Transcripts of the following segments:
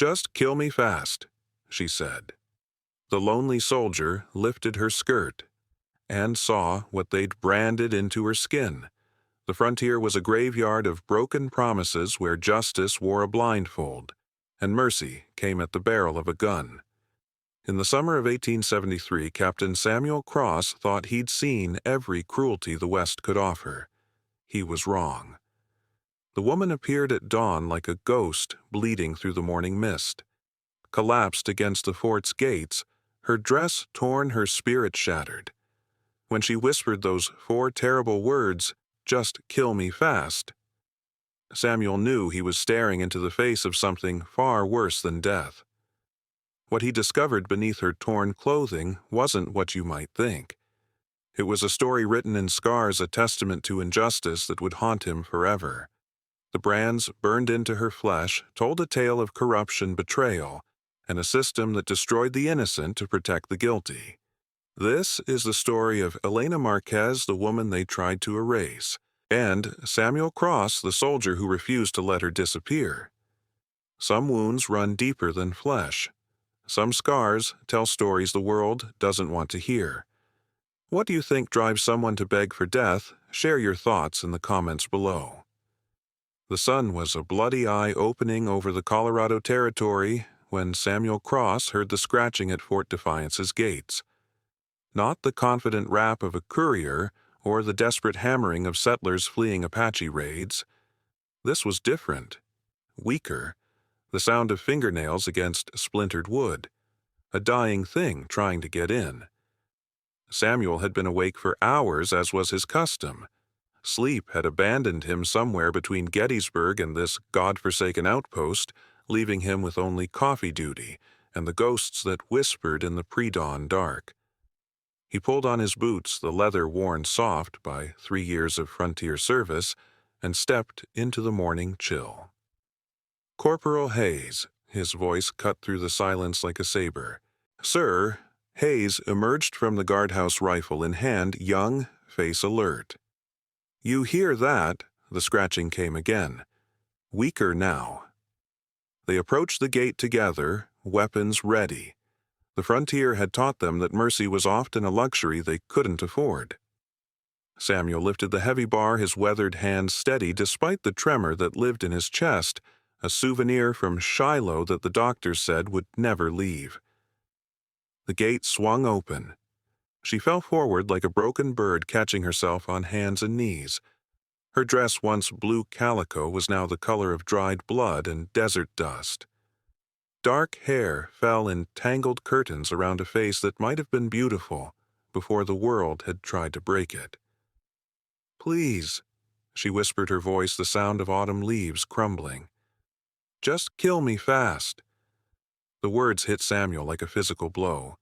"Just kill me fast," she said. The lonely soldier lifted her skirt and saw what they'd branded into her skin. The frontier was a graveyard of broken promises where justice wore a blindfold, and mercy came at the barrel of a gun. In the summer of 1873, Captain Samuel Cross thought he'd seen every cruelty the West could offer. He was wrong. The woman appeared at dawn like a ghost bleeding through the morning mist. Collapsed against the fort's gates, her dress torn, her spirit shattered. When she whispered those 4 terrible words, "Just kill me fast," Samuel knew he was staring into the face of something far worse than death. What he discovered beneath her torn clothing wasn't what you might think. It was a story written in scars, a testament to injustice that would haunt him forever. The brands burned into her flesh told a tale of corruption, betrayal, and a system that destroyed the innocent to protect the guilty. This is the story of Elena Marquez, the woman they tried to erase, and Samuel Cross, the soldier who refused to let her disappear. Some wounds run deeper than flesh. Some scars tell stories the world doesn't want to hear. What do you think drives someone to beg for death? Share your thoughts in the comments below. The sun was a bloody eye opening over the Colorado Territory when Samuel Cross heard the scratching at Fort Defiance's gates. Not the confident rap of a courier or the desperate hammering of settlers fleeing Apache raids. This was different, weaker, the sound of fingernails against splintered wood, a dying thing trying to get in. Samuel had been awake for hours, as was his custom. Sleep had abandoned him somewhere between Gettysburg and this God-forsaken outpost, leaving him with only coffee duty and the ghosts that whispered in the pre-dawn dark. He pulled on his boots, the leather worn soft by 3 years of frontier service, and stepped into the morning chill. "Corporal Hayes," his voice cut through the silence like a saber. "Sir," Hayes emerged from the guardhouse, rifle in hand, young, face alert. "You hear that?" The scratching came again. Weaker now. They approached the gate together, weapons ready. The frontier had taught them that mercy was often a luxury they couldn't afford. Samuel lifted the heavy bar, his weathered hands steady despite the tremor that lived in his chest, a souvenir from Shiloh that the doctors said would never leave. The gate swung open. She fell forward like a broken bird, catching herself on hands and knees. Her dress, once blue calico, was now the color of dried blood and desert dust. Dark hair fell in tangled curtains around a face that might have been beautiful before the world had tried to break it. "Please," she whispered, her voice the sound of autumn leaves crumbling. "Just kill me fast." The words hit Samuel like a physical blow.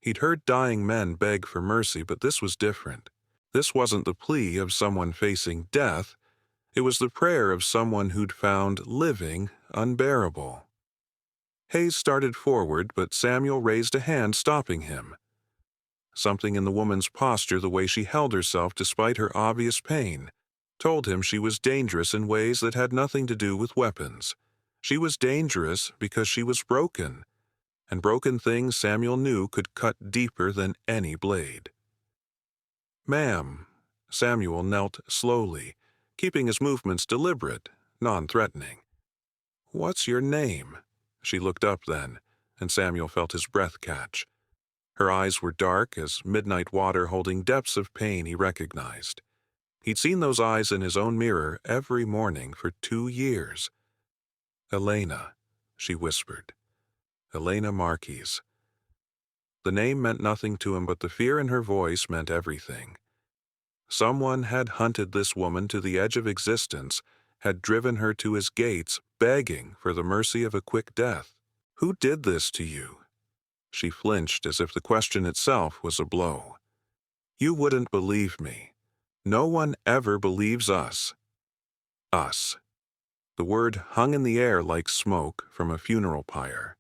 He'd heard dying men beg for mercy, but this was different. This wasn't the plea of someone facing death. It was the prayer of someone who'd found living unbearable. Hayes started forward, but Samuel raised a hand, stopping him. Something in the woman's posture, the way she held herself despite her obvious pain, told him she was dangerous in ways that had nothing to do with weapons. She was dangerous because she was broken, and broken things, Samuel knew, could cut deeper than any blade. "Ma'am." Samuel knelt slowly, keeping his movements deliberate, non-threatening. "What's your name?" She looked up then, and Samuel felt his breath catch. Her eyes were dark as midnight water, holding depths of pain he recognized. He'd seen those eyes in his own mirror every morning for 2 years. "Elena," she whispered. "Elena Marquez." The name meant nothing to him, but the fear in her voice meant everything. Someone had hunted this woman to the edge of existence, had driven her to his gates, begging for the mercy of a quick death. "Who did this to you?" She flinched as if the question itself was a blow. "You wouldn't believe me. No one ever believes us." Us. The word hung in the air like smoke from a funeral pyre.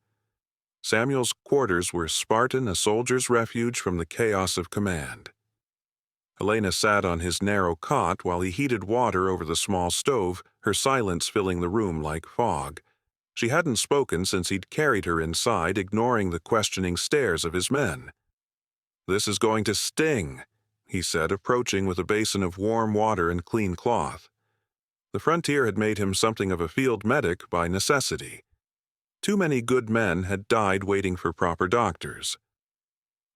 Samuel's quarters were Spartan, a soldier's refuge from the chaos of command. Elena sat on his narrow cot while he heated water over the small stove, her silence filling the room like fog. She hadn't spoken since he'd carried her inside, ignoring the questioning stares of his men. "This is going to sting," he said, approaching with a basin of warm water and clean cloth. The frontier had made him something of a field medic by necessity. Too many good men had died waiting for proper doctors.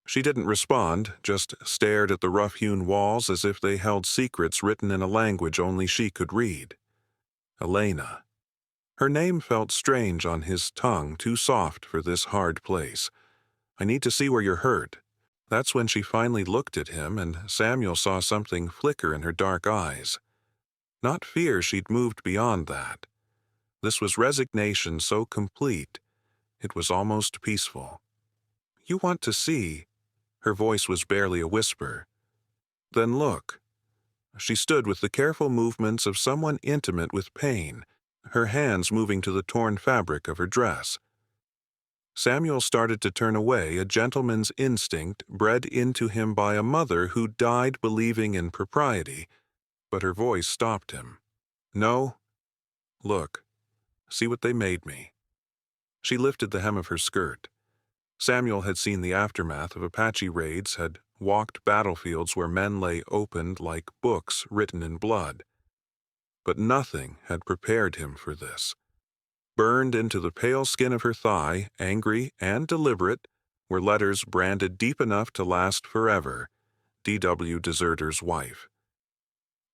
She didn't respond, just stared at the rough-hewn walls as if they held secrets written in a language only she could read. Elena. Her name felt strange on his tongue, too soft for this hard place. "I need to see where you're hurt." That's when she finally looked at him, and Samuel saw something flicker in her dark eyes. Not fear, she'd moved beyond that. This was resignation so complete, it was almost peaceful. "You want to see?" Her voice was barely a whisper. "Then look." She stood with the careful movements of someone intimate with pain, her hands moving to the torn fabric of her dress. Samuel started to turn away, a gentleman's instinct bred into him by a mother who died believing in propriety, but her voice stopped him. "No. Look. See what they made me." She lifted the hem of her skirt. Samuel had seen the aftermath of Apache raids, had walked battlefields where men lay opened like books written in blood. But nothing had prepared him for this. Burned into the pale skin of her thigh, angry and deliberate, were letters branded deep enough to last forever: D.W. Deserter's Wife.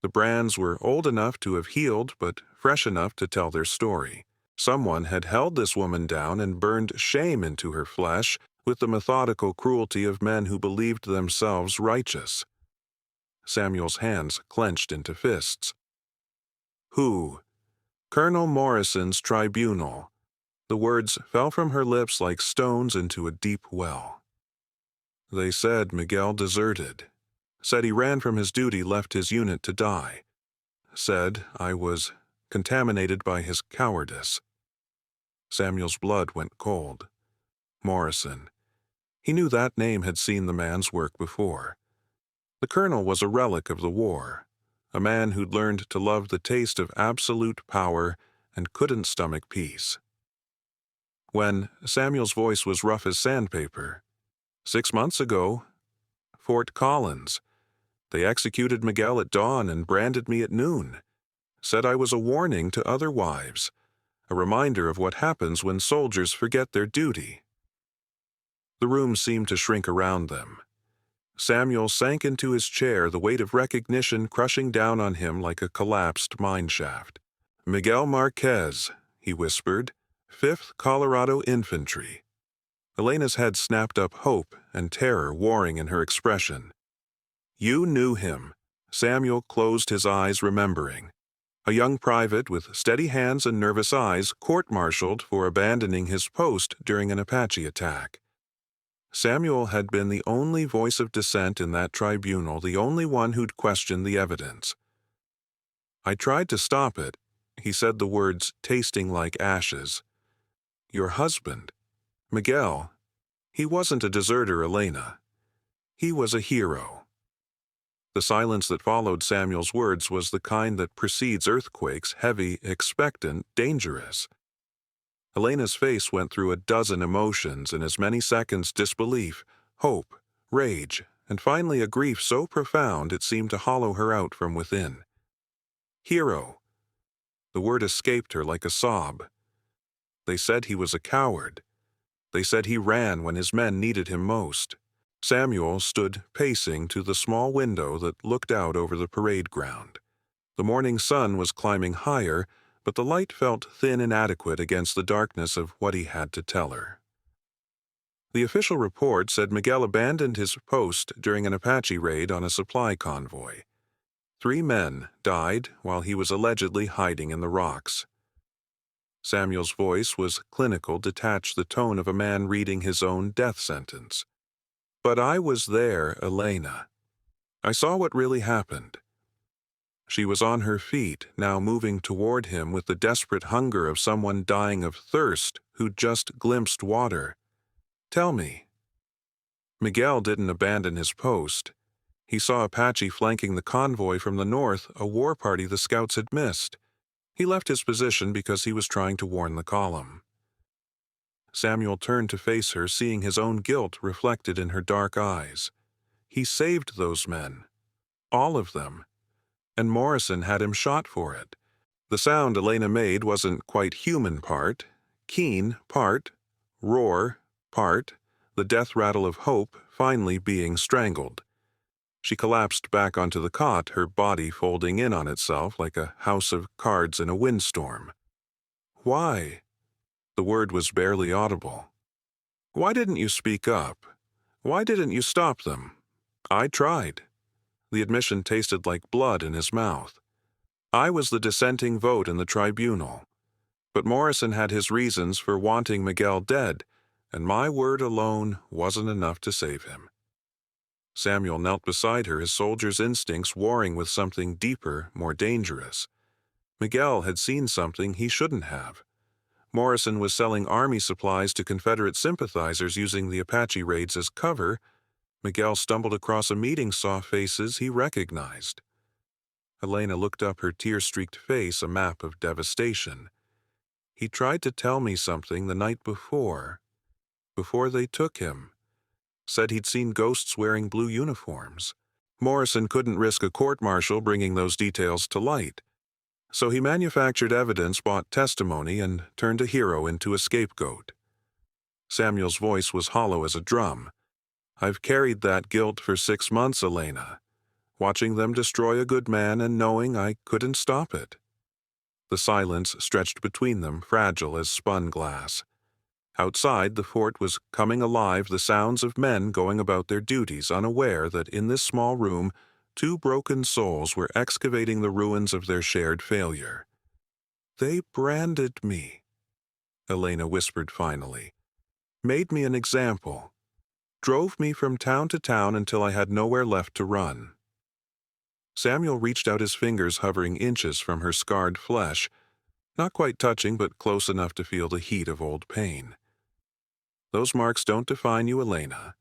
The brands were old enough to have healed, but fresh enough to tell their story. Someone had held this woman down and burned shame into her flesh with the methodical cruelty of men who believed themselves righteous. Samuel's hands clenched into fists. "Who?" "Colonel Morrison's tribunal." The words fell from her lips like stones into a deep well. "They said Miguel deserted. Said he ran from his duty, left his unit to die. Said I was contaminated by his cowardice." Samuel's blood went cold. Morrison. He knew that name had seen the man's work before. The colonel was a relic of the war, a man who'd learned to love the taste of absolute power and couldn't stomach peace. When Samuel's voice was rough as sandpaper, 6 months ago, Fort Collins. They executed Miguel at dawn and branded me at noon. Said I was a warning to other wives, a reminder of what happens when soldiers forget their duty. The room seemed to shrink around them. Samuel sank into his chair, the weight of recognition crushing down on him like a collapsed mineshaft. "Miguel Marquez," he whispered, 5th Colorado Infantry. Elena's head snapped up, hope and terror warring in her expression. "You knew him." Samuel closed his eyes, remembering. A young private with steady hands and nervous eyes, court-martialed for abandoning his post during an Apache attack. Samuel had been the only voice of dissent in that tribunal, the only one who'd questioned the evidence. "I tried to stop it," he said, the words tasting like ashes. "Your husband, Miguel, he wasn't a deserter, Elena. He was a hero." The silence that followed Samuel's words was the kind that precedes earthquakes, heavy, expectant, dangerous. Elena's face went through a dozen emotions, in as many seconds disbelief, hope, rage, and finally a grief so profound it seemed to hollow her out from within. Hero. The word escaped her like a sob. They said he was a coward. They said he ran when his men needed him most. Samuel stood pacing to the small window that looked out over the parade ground. The morning sun was climbing higher, but the light felt thin and inadequate against the darkness of what he had to tell her. The official report said Miguel abandoned his post during an Apache raid on a supply convoy. 3 men died while he was allegedly hiding in the rocks. Samuel's voice was clinical, detached, the tone of a man reading his own death sentence. "But I was there, Elena. I saw what really happened." She was on her feet, now moving toward him with the desperate hunger of someone dying of thirst who'd just glimpsed water. "Tell me." Miguel didn't abandon his post. He saw Apache flanking the convoy from the north, a war party the scouts had missed. He left his position because he was trying to warn the column. Samuel turned to face her, seeing his own guilt reflected in her dark eyes. He saved those men. All of them. And Morrison had him shot for it. The sound Elena made wasn't quite human part, keen part, roar part, the death rattle of hope finally being strangled. She collapsed back onto the cot, her body folding in on itself like a house of cards in a windstorm. Why? The word was barely audible. Why didn't you speak up? Why didn't you stop them? I tried. The admission tasted like blood in his mouth. I was the dissenting vote in the tribunal. But Morrison had his reasons for wanting Miguel dead, and my word alone wasn't enough to save him. Samuel knelt beside her, his soldier's instincts warring with something deeper, more dangerous. Miguel had seen something he shouldn't have. Morrison was selling army supplies to Confederate sympathizers using the Apache raids as cover. Miguel stumbled across a meeting, saw faces he recognized. Elena looked up, her tear-streaked face a map of devastation. He tried to tell me something the night before they took him. Said he'd seen ghosts wearing blue uniforms. Morrison couldn't risk a court-martial bringing those details to light. So he manufactured evidence, bought testimony, and turned a hero into a scapegoat. Samuel's voice was hollow as a drum. I've carried that guilt for 6 months, Elena, watching them destroy a good man and knowing I couldn't stop it. The silence stretched between them, fragile as spun glass. Outside, the fort was coming alive, the sounds of men going about their duties, unaware that in this small room, 2 broken souls were excavating the ruins of their shared failure. They branded me, Elena whispered finally. Made me an example. Drove me from town to town until I had nowhere left to run. Samuel reached out his fingers, hovering inches from her scarred flesh, not quite touching but close enough to feel the heat of old pain. Those marks don't define you, Elena.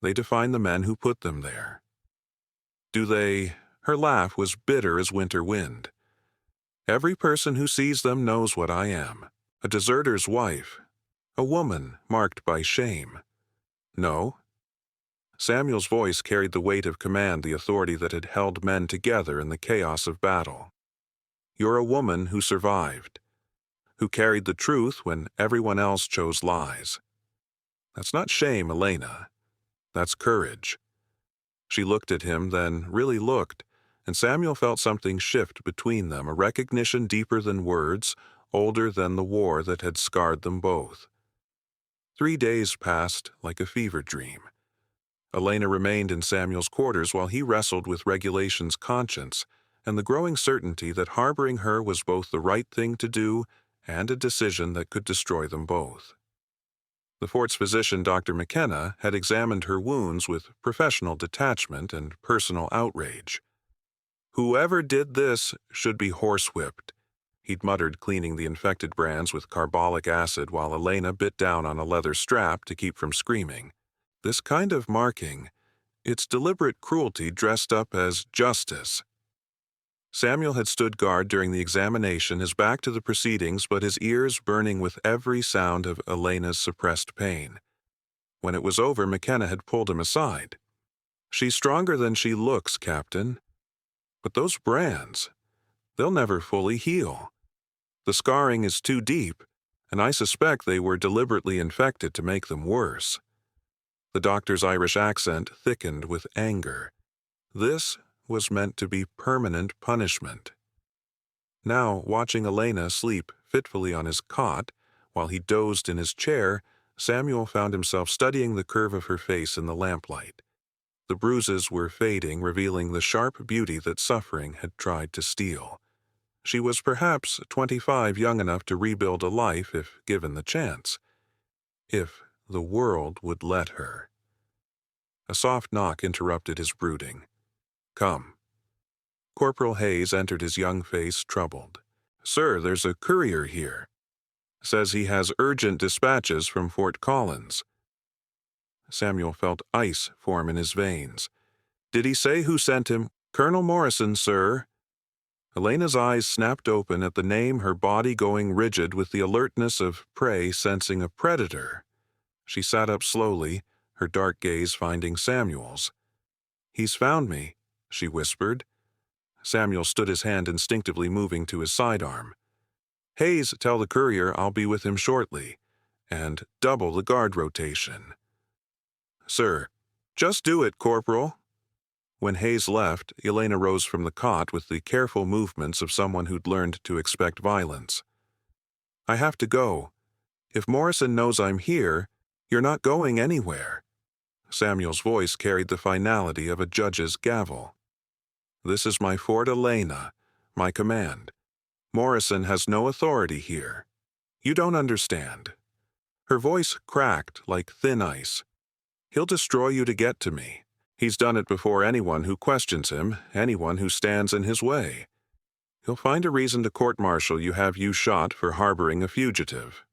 They define the men who put them there. Do they? Her laugh was bitter as winter wind. Every person who sees them knows what I am. A deserter's wife. A woman marked by shame. No? Samuel's voice carried the weight of command, the authority that had held men together in the chaos of battle. You're a woman who survived, who carried the truth when everyone else chose lies. That's not shame, Elena. That's courage. She looked at him, then really looked, and Samuel felt something shift between them, a recognition deeper than words, older than the war that had scarred them both. 3 days passed like a fever dream. Elena remained in Samuel's quarters while he wrestled with Regulation's conscience and the growing certainty that harboring her was both the right thing to do and a decision that could destroy them both. The fort's physician, Dr. McKenna, had examined her wounds with professional detachment and personal outrage. Whoever did this should be horsewhipped, he'd muttered, cleaning the infected brands with carbolic acid while Elena bit down on a leather strap to keep from screaming. This kind of marking, it's deliberate cruelty dressed up as justice. Samuel had stood guard during the examination, his back to the proceedings, but his ears burning with every sound of Elena's suppressed pain. When it was over, McKenna had pulled him aside. She's stronger than she looks, Captain. But those brands, they'll never fully heal. The scarring is too deep, and I suspect they were deliberately infected to make them worse. The doctor's Irish accent thickened with anger. This was meant to be permanent punishment. Now, watching Elena sleep fitfully on his cot, while he dozed in his chair, Samuel found himself studying the curve of her face in the lamplight. The bruises were fading, revealing the sharp beauty that suffering had tried to steal. She was perhaps 25, young enough to rebuild a life if given the chance. If the world would let her. A soft knock interrupted his brooding. Come. Corporal Hayes entered, his young face troubled. Sir, there's a courier here. Says he has urgent dispatches from Fort Collins. Samuel felt ice form in his veins. Did he say who sent him? Colonel Morrison, sir. Elena's eyes snapped open at the name, her body going rigid with the alertness of prey sensing a predator. She sat up slowly, her dark gaze finding Samuel's. "He's found me," she whispered. Samuel stood, his hand instinctively moving to his sidearm. "Hayes, tell the courier I'll be with him shortly, and double the guard rotation." "Sir." "Just do it, Corporal." When Hayes left, Elena rose from the cot with the careful movements of someone who'd learned to expect violence. "I have to go. If Morrison knows I'm here, you're not going anywhere." Samuel's voice carried the finality of a judge's gavel. "This is my Fort Elena, my command. Morrison has no authority here. You don't understand." Her voice cracked like thin ice. "He'll destroy you to get to me. He's done it before anyone who questions him, anyone who stands in his way. He'll find a reason to court-martial you, have you shot for harboring a fugitive."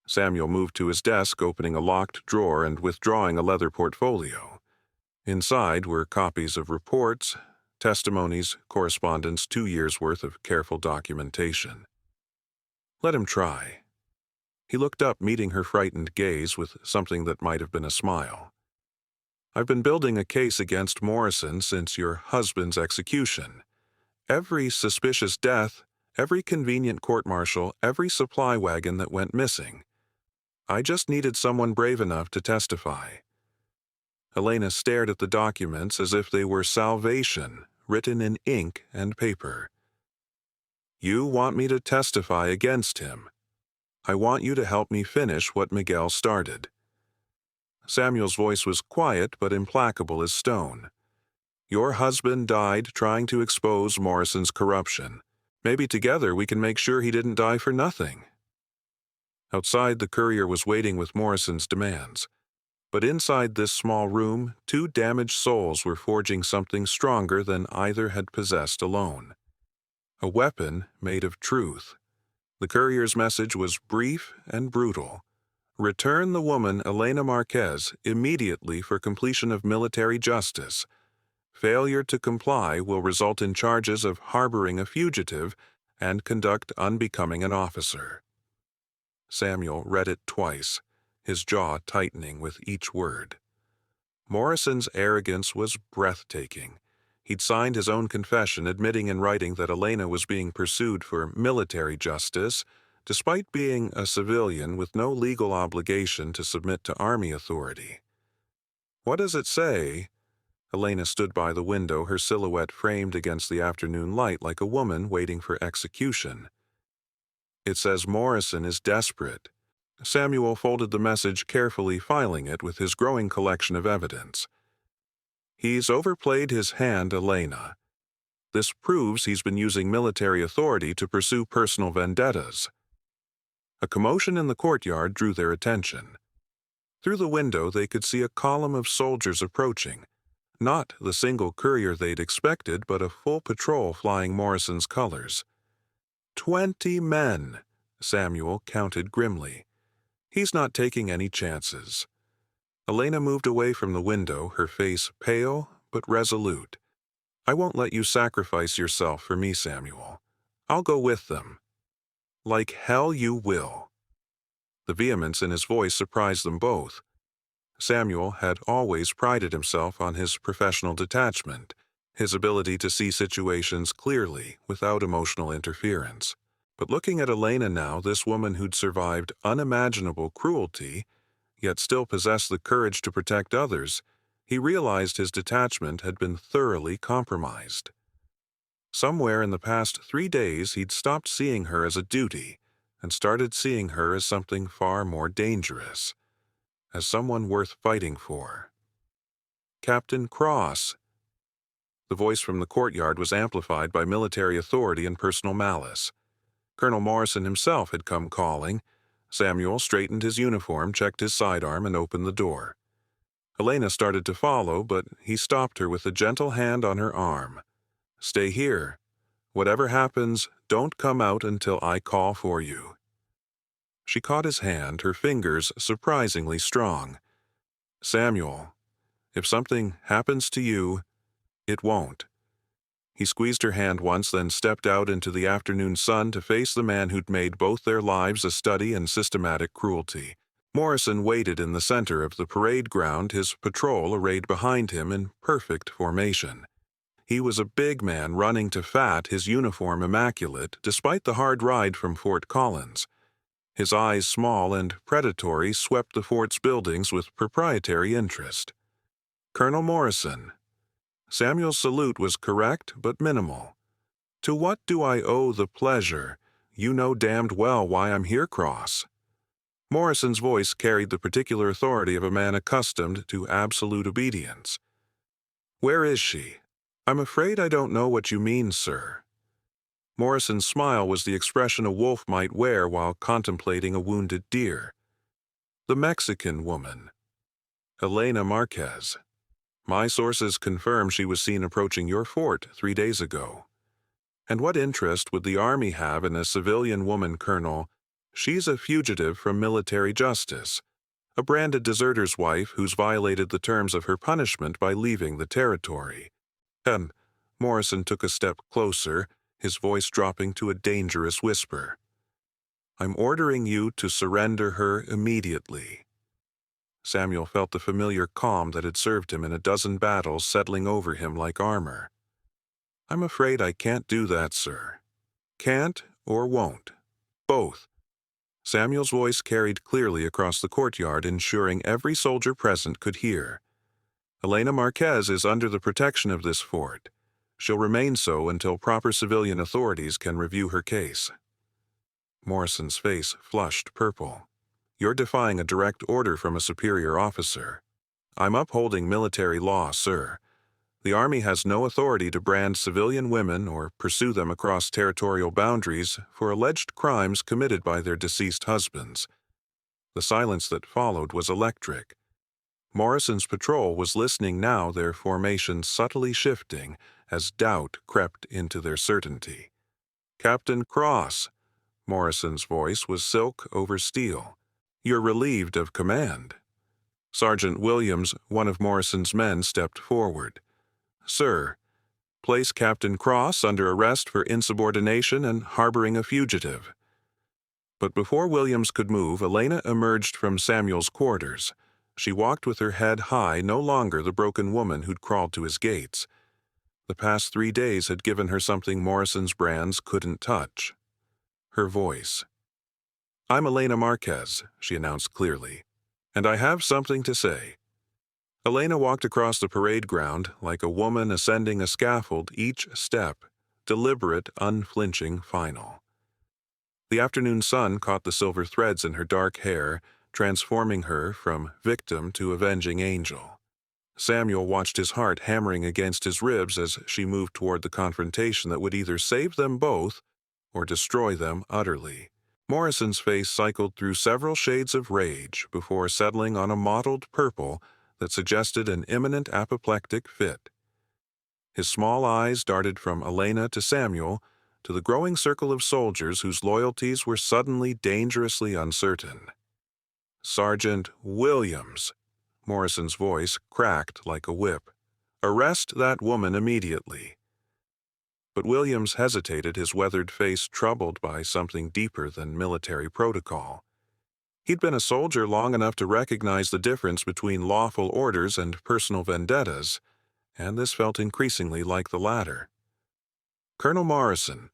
Samuel moved to his desk, opening a locked drawer and withdrawing a leather portfolio. Inside were copies of reports, testimonies, correspondence, 2 years' worth of careful documentation. "Let him try." He looked up, meeting her frightened gaze with something that might have been a smile. "I've been building a case against Morrison since your husband's execution. Every suspicious death, every convenient court-martial, every supply wagon that went missing. I just needed someone brave enough to testify." Elena stared at the documents as if they were salvation, written in ink and paper. "You want me to testify against him. I want you to help me finish what Miguel started." Samuel's voice was quiet but implacable as stone. "Your husband died trying to expose Morrison's corruption. Maybe together we can make sure he didn't die for nothing." Outside, the courier was waiting with Morrison's demands. But inside this small room, 2 damaged souls were forging something stronger than either had possessed alone. A weapon made of truth. The courier's message was brief and brutal. "Return the woman Elena Marquez immediately for completion of military justice. Failure to comply will result in charges of harboring a fugitive and conduct unbecoming an officer." Samuel read it twice, his jaw tightening with each word. Morrison's arrogance was breathtaking. He'd signed his own confession, admitting in writing that Elena was being pursued for military justice, despite being a civilian with no legal obligation to submit to army authority. "What does it say?" Elena stood by the window, her silhouette framed against the afternoon light like a woman waiting for execution. "It says Morrison is desperate." Samuel folded the message, carefully filing it with his growing collection of evidence. "He's overplayed his hand, Elena. This proves he's been using military authority to pursue personal vendettas." A commotion in the courtyard drew their attention. Through the window they could see a column of soldiers approaching. Not the single courier they'd expected, but a full patrol flying Morrison's colors. 20 men, Samuel counted grimly. He's not taking any chances. Elena moved away from the window, her face pale but resolute. "I won't let you sacrifice yourself for me, Samuel. I'll go with them." "Like hell you will." The vehemence in his voice surprised them both. Samuel had always prided himself on his professional detachment, his ability to see situations clearly without emotional interference. But looking at Elena now, this woman who'd survived unimaginable cruelty, yet still possessed the courage to protect others, he realized his detachment had been thoroughly compromised. Somewhere in the past 3 days he'd stopped seeing her as a duty and started seeing her as something far more dangerous, as someone worth fighting for. "Captain Cross." The voice from the courtyard was amplified by military authority and personal malice. Colonel Morrison himself had come calling. Samuel straightened his uniform, checked his sidearm, and opened the door. Elena started to follow, but he stopped her with a gentle hand on her arm. "Stay here. Whatever happens, don't come out until I call for you." She caught his hand, her fingers surprisingly strong. "Samuel, if something happens to you, it won't. He squeezed her hand once, then stepped out into the afternoon sun to face the man who'd made both their lives a study in systematic cruelty. Morrison waited in the center of the parade ground, his patrol arrayed behind him in perfect formation. He was a big man running to fat, his uniform immaculate, despite the hard ride from Fort Collins. His eyes, small and predatory, swept the fort's buildings with proprietary interest. "Colonel Morrison." Samuel's salute was correct but minimal. "To what do I owe the pleasure? You know damned well why I'm here, Cross." Morrison's voice carried the particular authority of a man accustomed to absolute obedience. "Where is she?" "I'm afraid I don't know what you mean, sir." Morrison's smile was the expression a wolf might wear while contemplating a wounded deer. "The Mexican woman. Elena Marquez. My sources confirm she was seen approaching your fort 3 days ago. And what interest would the Army have in a civilian woman, Colonel? She's a fugitive from military justice, a branded deserter's wife who's violated the terms of her punishment by leaving the territory." Morrison took a step closer, his voice dropping to a dangerous whisper. "I'm ordering you to surrender her immediately." Samuel felt the familiar calm that had served him in a dozen battles settling over him like armor. "I'm afraid I can't do that, sir." "Can't or won't? Both." Samuel's voice carried clearly across the courtyard, ensuring every soldier present could hear. "Elena Marquez is under the protection of this fort. She'll remain so until proper civilian authorities can review her case." Morrison's face flushed purple. "You're defying a direct order from a superior officer." "I'm upholding military law, sir. The Army has no authority to brand civilian women or pursue them across territorial boundaries for alleged crimes committed by their deceased husbands." The silence that followed was electric. Morrison's patrol was listening now, their formation subtly shifting as doubt crept into their certainty. "Captain Cross." Morrison's voice was silk over steel. "You're relieved of command." Sergeant Williams, one of Morrison's men, stepped forward. "Sir, place Captain Cross under arrest for insubordination and harboring a fugitive." But before Williams could move, Elena emerged from Samuel's quarters. She walked with her head high, no longer the broken woman who'd crawled to his gates. The past 3 days had given her something Morrison's brands couldn't touch. Her voice. "I'm Elena Marquez," she announced clearly, "and I have something to say." Elena walked across the parade ground like a woman ascending a scaffold, each step deliberate, unflinching, final. The afternoon sun caught the silver threads in her dark hair, transforming her from victim to avenging angel. Samuel watched his heart hammering against his ribs as she moved toward the confrontation that would either save them both or destroy them utterly. Morrison's face cycled through several shades of rage before settling on a mottled purple that suggested an imminent apoplectic fit. His small eyes darted from Elena to Samuel to the growing circle of soldiers whose loyalties were suddenly dangerously uncertain. "Sergeant Williams." Morrison's voice cracked like a whip. "Arrest that woman immediately." But Williams hesitated, his weathered face troubled by something deeper than military protocol. He'd been a soldier long enough to recognize the difference between lawful orders and personal vendettas, and this felt increasingly like the latter. "Colonel Morrison."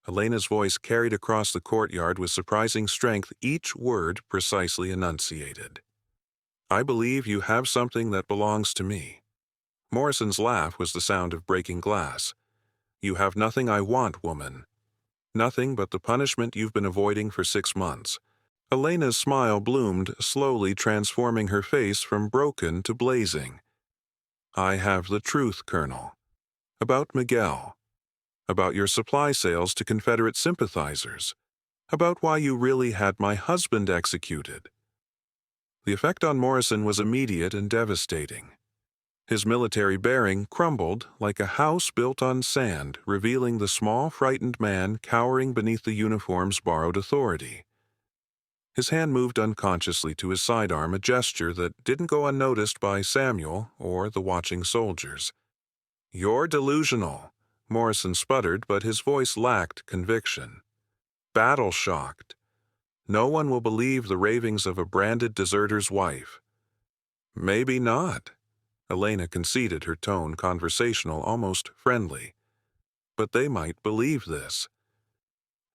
Elena's voice carried across the courtyard with surprising strength, each word precisely enunciated. "I believe you have something that belongs to me." Morrison's laugh was the sound of breaking glass. "You have nothing I want, woman. Nothing but the punishment you've been avoiding for 6 months. Elena's smile bloomed, slowly transforming her face from broken to blazing. "I have the truth, Colonel. About Miguel. About your supply sales to Confederate sympathizers. About why you really had my husband executed." The effect on Morrison was immediate and devastating. His military bearing crumbled like a house built on sand, revealing the small, frightened man cowering beneath the uniform's borrowed authority. His hand moved unconsciously to his sidearm, a gesture that didn't go unnoticed by Samuel or the watching soldiers. "You're delusional," Morrison sputtered, but his voice lacked conviction. Battle-shocked. No one will believe the ravings of a branded deserter's wife. Maybe not. Elena conceded, her tone conversational, almost friendly. But they might believe this.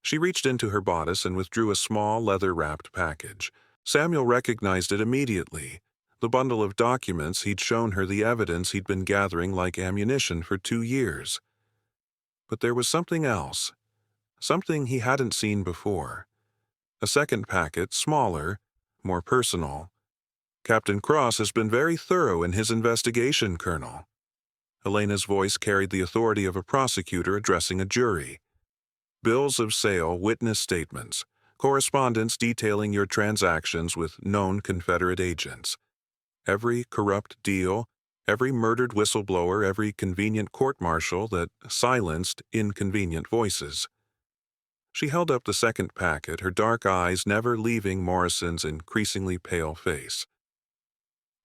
She reached into her bodice and withdrew a small, leather-wrapped package. Samuel recognized it immediately. The bundle of documents he'd shown her, the evidence he'd been gathering like ammunition for 2 years. But there was something else. Something he hadn't seen before. A second packet, smaller, more personal. "Captain Cross has been very thorough in his investigation, Colonel." Elena's voice carried the authority of a prosecutor addressing a jury. "Bills of sale, witness statements, correspondence detailing your transactions with known Confederate agents. Every corrupt deal, every murdered whistleblower, every convenient court-martial that silenced inconvenient voices." She held up the second packet, her dark eyes never leaving Morrison's increasingly pale face.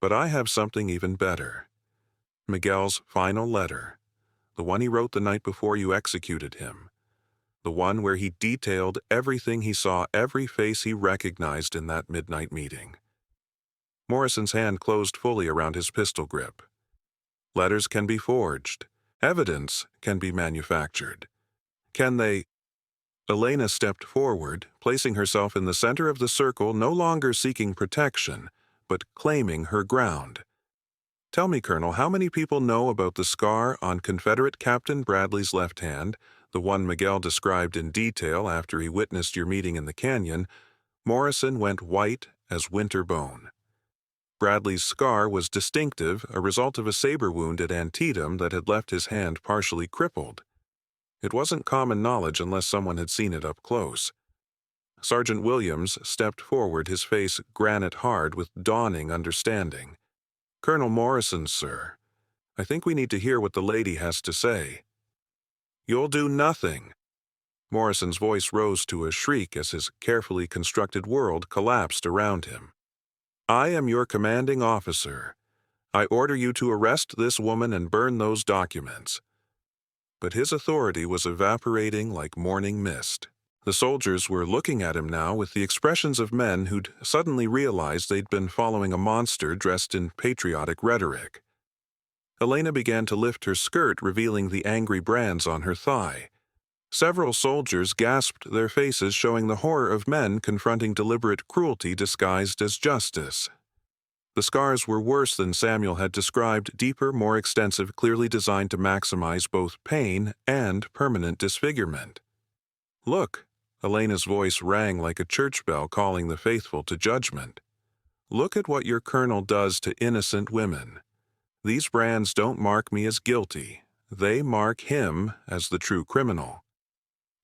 "But I have something even better. Miguel's final letter, the one he wrote the night before you executed him. The one where he detailed everything he saw, every face he recognized in that midnight meeting." Morrison's hand closed fully around his pistol grip. "Letters can be forged. Evidence can be manufactured. Can they—" Elena stepped forward, placing herself in the center of the circle, no longer seeking protection, but claiming her ground. "Tell me, Colonel, how many people know about the scar on Confederate Captain Bradley's left hand, the one Miguel described in detail after he witnessed your meeting in the canyon?" Morrison went white as winter bone. Bradley's scar was distinctive, a result of a saber wound at Antietam that had left his hand partially crippled. It wasn't common knowledge unless someone had seen it up close. Sergeant Williams stepped forward, his face granite hard with dawning understanding. "Colonel Morrison, sir, I think we need to hear what the lady has to say." "You'll do nothing." Morrison's voice rose to a shriek as his carefully constructed world collapsed around him. "I am your commanding officer. I order you to arrest this woman and burn those documents." But his authority was evaporating like morning mist. The soldiers were looking at him now with the expressions of men who'd suddenly realized they'd been following a monster dressed in patriotic rhetoric. Elena began to lift her skirt, revealing the angry brands on her thigh. Several soldiers gasped, their faces showing the horror of men confronting deliberate cruelty disguised as justice. The scars were worse than Samuel had described, deeper, more extensive, clearly designed to maximize both pain and permanent disfigurement. "Look," Elena's voice rang like a church bell calling the faithful to judgment. "Look at what your colonel does to innocent women. These brands don't mark me as guilty. They mark him as the true criminal."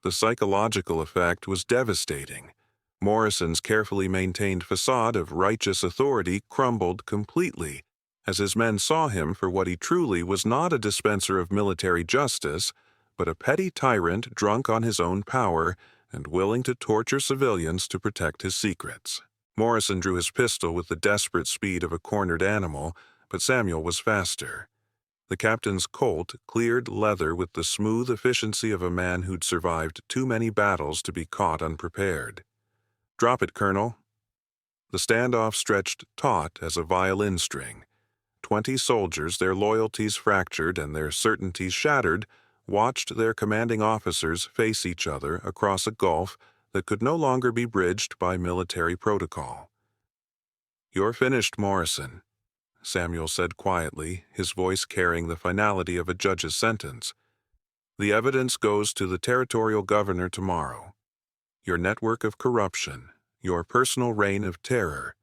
The psychological effect was devastating. Morrison's carefully maintained facade of righteous authority crumbled completely as his men saw him for what he truly was: not a dispenser of military justice, but a petty tyrant drunk on his own power and willing to torture civilians to protect his secrets. Morrison drew his pistol with the desperate speed of a cornered animal, but Samuel was faster. The captain's Colt cleared leather with the smooth efficiency of a man who'd survived too many battles to be caught unprepared. "Drop it, Colonel." The standoff stretched taut as a violin string. 20 soldiers, their loyalties fractured and their certainties shattered, watched their commanding officers face each other across a gulf that could no longer be bridged by military protocol. "You're finished, Morrison," Samuel said quietly, his voice carrying the finality of a judge's sentence. "The evidence goes to the territorial governor tomorrow. Your network of corruption, your personal reign of terror,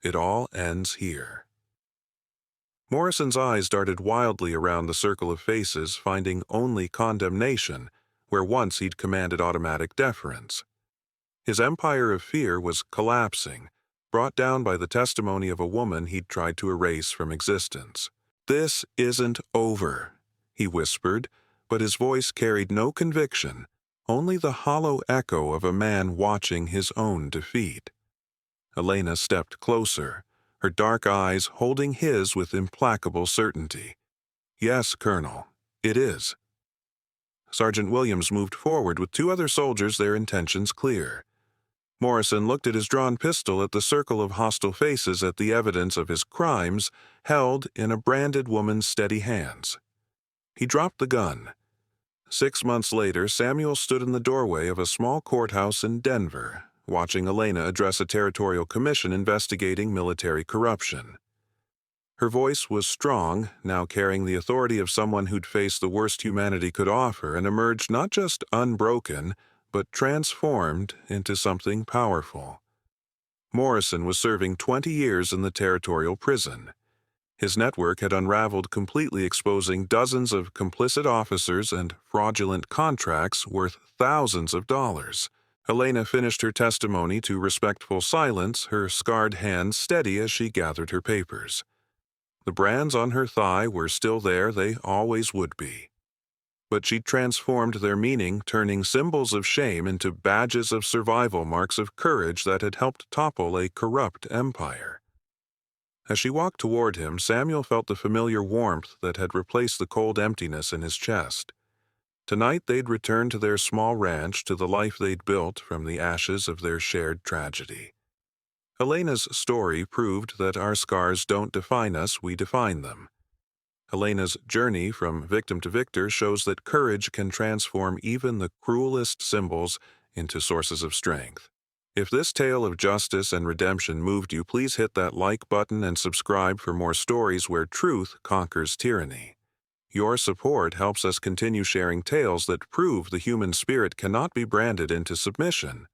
it all ends here." Morrison's eyes darted wildly around the circle of faces, finding only condemnation where once he'd commanded automatic deference. His empire of fear was collapsing, brought down by the testimony of a woman he'd tried to erase from existence. "This isn't over," he whispered, but his voice carried no conviction, only the hollow echo of a man watching his own defeat. Elena stepped closer, her dark eyes holding his with implacable certainty. "Yes, Colonel, it is." Sergeant Williams moved forward with two other soldiers, their intentions clear. Morrison looked at his drawn pistol at the circle of hostile faces at the evidence of his crimes held in a branded woman's steady hands. He dropped the gun. 6 months later, Samuel stood in the doorway of a small courthouse in Denver, watching Elena address a territorial commission investigating military corruption. Her voice was strong, now carrying the authority of someone who'd faced the worst humanity could offer and emerged not just unbroken, but transformed into something powerful. Morrison was serving 20 years in the territorial prison. His network had unraveled, completely exposing dozens of complicit officers and fraudulent contracts worth thousands of dollars. Elena finished her testimony to respectful silence, her scarred hands steady as she gathered her papers. The brands on her thigh were still there, they always would be. But she transformed their meaning, turning symbols of shame into badges of survival, marks of courage that had helped topple a corrupt empire. As she walked toward him, Samuel felt the familiar warmth that had replaced the cold emptiness in his chest. Tonight they'd return to their small ranch, to the life they'd built from the ashes of their shared tragedy. Elena's story proved that our scars don't define us, we define them. Elena's journey from victim to victor shows that courage can transform even the cruelest symbols into sources of strength. If this tale of justice and redemption moved you, please hit that like button and subscribe for more stories where truth conquers tyranny. Your support helps us continue sharing tales that prove the human spirit cannot be branded into submission.